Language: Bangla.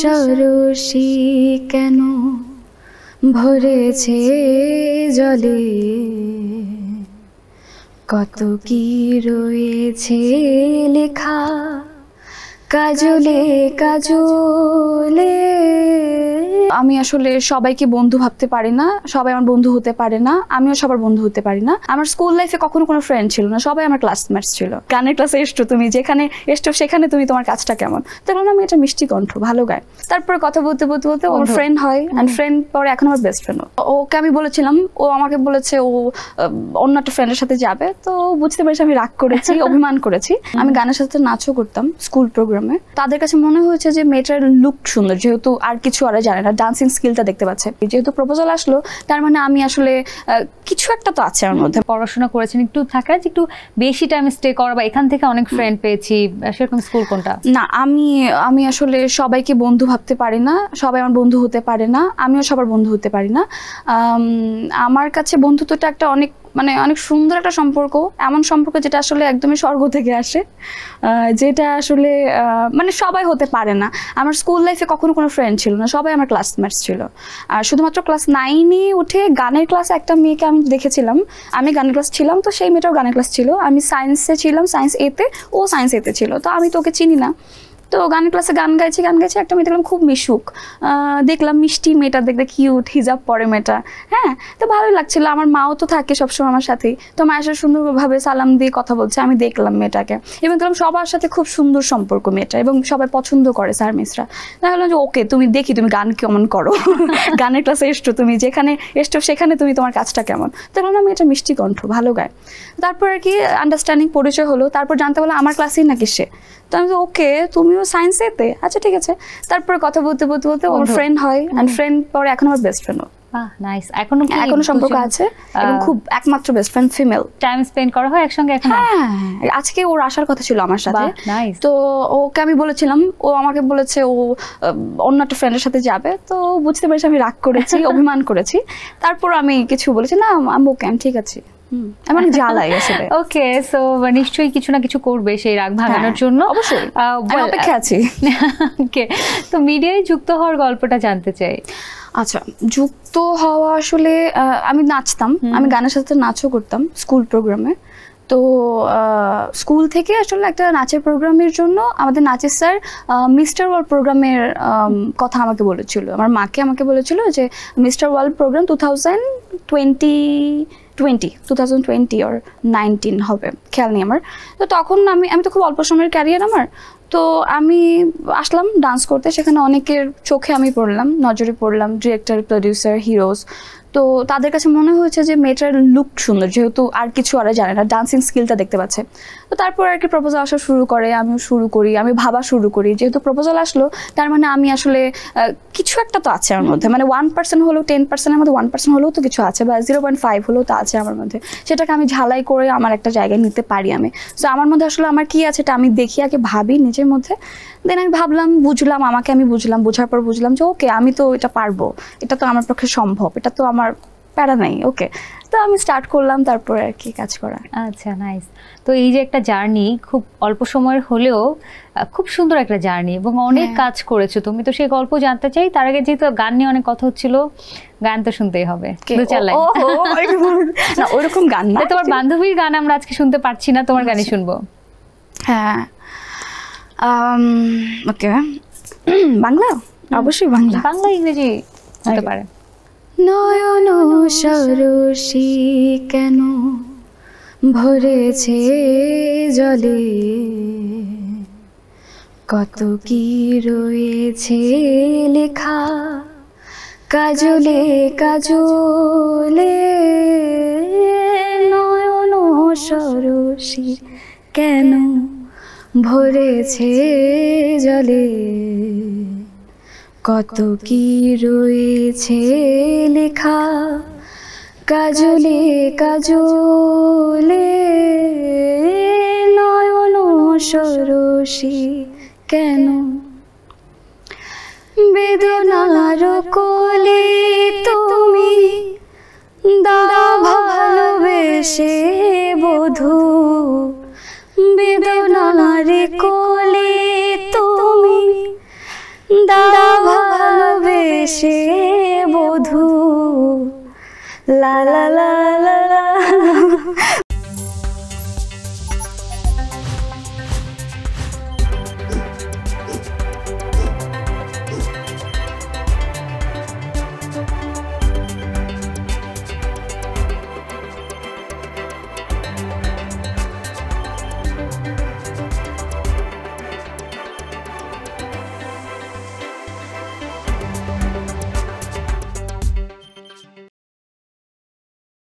সরসী কেন ভরেছে জলে, কত কি রয়েছে লেখা কাজলে কাজলে। আমি আসলে সবাইকে বন্ধু ভাবতে পারি না, সবাই আমার বন্ধু হতে পারে না, আমিও সবার বন্ধু হতে পারি না। আমার স্কুল লাইফে কখনো কোনো ফ্রেন্ড ছিল না, সবাই আমার ক্লাসমেটস ছিল। গানের ক্লাসে এসছো তুমি, যেখানে এসছো সেখানে তুমি, তোমার কাজটা কেমন? তখন আমি এটা মিষ্টি কণ্ঠ, ভালো গায়। তারপরে কথা বলতে বলতে বলতে ওর ফ্রেন্ড হয়, অ্যান্ড ফ্রেন্ড পরে এখন আমার বেস্ট ফ্রেন্ড। ওকে আমি বলেছিলাম, ও আমাকে বলেছে ও অন্য একটা ফ্রেন্ডের সাথে যাবে, তো বুঝতে পেরেছি আমি রাগ করেছি, অভিমান করেছি। আমি গানের সাথে নাচও করতাম স্কুল প্রোগ্রামে। তাদের কাছে মনে হয়েছে যে মেয়েটার লুক সুন্দর, যেহেতু আর কিছু আর জানে না, ডান্সিং স্কিলটা দেখতে পাচ্ছে। যেহেতু প্রপোজাল আসলো, তার মানে আমি আসলে কিছু একটা তো আছে আমার মধ্যে। পড়াশোনা করেছেন, একটু থাকে যে একটু বেশি টাইম স্টে করা, বা এখান থেকে অনেক ফ্রেন্ড পেয়েছি, সেরকম স্কুল কোনটা? না, আমি আসলে সবাইকে বন্ধু ভাবতে পারি না, সবাই আমার বন্ধু হতে পারে না, আমিও সবার বন্ধু হতে পারি না। আমার কাছে বন্ধুত্বটা একটা অনেক অনেক সুন্দর একটা সম্পর্ক, এমন সম্পর্ক যেটা আসলে একদমই স্বর্গ থেকে আসে, যেটা আসলে সবাই হতে পারে না। আমার স্কুল লাইফে কখনো কোনো ফ্রেন্ড ছিল না, সবাই আমার ক্লাসমেটস ছিল। আর শুধুমাত্র ক্লাস 9-এ উঠে গানের ক্লাসে একটা মেয়েকে আমি দেখেছিলাম, আমি গানের ক্লাস ছিলাম, তো সেই মেয়েটাও গানের ক্লাস ছিল। আমি সায়েন্সে ছিলাম, সায়েন্স এতে, ও সায়েন্স এতে ছিল, তো আমি তোকে চিনি না। তো গানের ক্লাসে গান গাইছে একটা মেয়ে দেখলাম খুব মিশুক, দেখলাম মিষ্টি মেয়েটা, দেখতে কিউট, হিজাব পরে মেয়েটা, হ্যাঁ, তো ভালোই লাগছিল। আমার মাও তো থাকে সবসময় আমার সাথেই, তো মায়ের সাথে সুন্দরভাবে সালাম দিয়ে কথা বলছে, আমি দেখলাম মেয়েটাকে, এবং দেখলাম সবার সাথে খুব সুন্দর সম্পর্ক মেয়েটা, এবং সবাই পছন্দ করে স্যার মিসরা। তাহলে যে ওকে তুমি দেখি তুমি গান কেমন করো, গানের ক্লাসে এসছো তুমি, যেখানে এসছো সেখানে তুমি, তোমার কাজটা কেমন? তখন আমি এটা মিষ্টি কণ্ঠ, ভালো গায়। তারপর আর কি আন্ডারস্ট্যান্ডিং পরিচয় হলো, তারপর জানতে পারলাম আমার ক্লাসেই নাকি সে। তো আমি ওকে তুমিও সায়েন্স এতে, আচ্ছা ঠিক আছে। তারপরে কথা বলতে বলতে বলতে ওর ফ্রেন্ড হয়, অ্যান্ড ফ্রেন্ড পরে এখন আমার বেস্ট ফ্রেন্ড। নাইস। এখনো সম্পর্ক আছে, এবং খুব একমাত্র best friend, female. Time spend করা হয় একসঙ্গে এখন? হ্যাঁ, আজকে ওর আসার কথা ছিল আমার সাথে, তো ওকে আমি বলেছিলাম, ও আমাকে বলেছে ও অন্য একটা ফ্রেন্ডের সাথে যাবে, তো বুঝতে পেরেছি আমি রাগ করেছি, অভিমান করেছি। তারপর আমি কিছু বলেছি না, আমি ওকে আমি ঠিক আছে, আমার জ্বালাই আসলে। ওকে, সো নিশ্চয়ই কিছু না কিছু করবে সেই রাগ ভাঙানোর জন্য। অবশ্যই অপেক্ষা আছি। ওকে, তো মিডিয়ায় যুক্ত হওয়ার গল্পটা জানতে চাই। আচ্ছা, যুক্ত হওয়া আসলে আমি নাচতাম, আমি গানের সাথে নাচও করতাম স্কুল প্রোগ্রামে। তো স্কুল থেকে আসলে একটা নাচের প্রোগ্রামের জন্য আমাদের নাচের স্যার মিস্টার ওয়ার্ল্ড প্রোগ্রামের কথা আমাকে বলেছিল, আমার মাকে আমাকে বলেছিল যে মিস্টার ওয়ার্ল্ড প্রোগ্রাম 2020 or 19 হবে, খেয়াল নেই আমার। তো তখন আমি তো খুব অল্প সময়ের ক্যারিয়ার আমার, তো আমি আসলাম ডান্স করতে। সেখানে অনেকের চোখে আমি পড়লাম, নজরে পড়লাম, ডিরেক্টর, প্রডিউসার, হিরোজ। তো তাদের কাছে মনে হয়েছে যে মেয়েটার লুক সুন্দর, যেহেতু আর কিছু আর জানে না, ডান্সিং স্কিলটা দেখতে পাচ্ছে। তো তারপর আর কি প্রপোজাল আসা শুরু করে, আমিও শুরু করি, আমি ভাবা শুরু করি। যেহেতু প্রপোজাল আসলো, তার মানে আমি আসলে কিছু একটা তো আছে আমার মধ্যে, 1% হলেও, 10%-এর মধ্যে 1% হলেও তো কিছু আছে, বা 0.5 হলেও তো আছে আমার মধ্যে। সেটাকে আমি ঝালাই করে আমার একটা জায়গায় নিতে পারি আমি। সো আমার মধ্যে আসলে আমার কি আছে এটা আমি দেখি, আগে ভাবি নিজের মধ্যে, দেন আমি ভাবলাম, বুঝলাম, আমি বুঝলাম, বোঝার পর বুঝলাম যে ওকে আমি তো এটা পারবো, এটা তো আমার পক্ষে সম্ভব, এটা তো আমার প্যারা নাই, ওকে। তো আমি স্টার্ট করলাম তারপরে আর কি কাজ করা। আচ্ছা, নাইস। তো এই যে একটা জার্নি, খুব অল্প সময়ের হলেও খুব সুন্দর একটা জার্নি, এবং অনেক কাজ করেছো তুমি, তো সেই গল্প জানতে চাই। তার আগে যেহেতু গান নিয়ে অনেক কথা হচ্ছিল, গান তো শুনতেই হবে, ওইরকম গান না, তোমার বান্ধবীর গান আমরা আজকে শুনতে পারছি না, তোমার গানই শুনবো। হ্যাঁ, ওকে, বাংলা, অবশ্যই বাংলা, ইংরেজি হতে পারে। নয়ন সরসী কেন ভরেছে জলে, কত কি রয়েছে লেখা কাজলে কাজলে। নয়ন সরসী কেন ভরেছে জলে, কত কি রয়েছে লেখা কাজলে কাজলে। নয়ন সরসী কেন বেদনার কোলে তুমি দাও ভালোবেসে বধূ, বেদনার কোলে তুমি দাও সে বধূ লা লা লা লা লা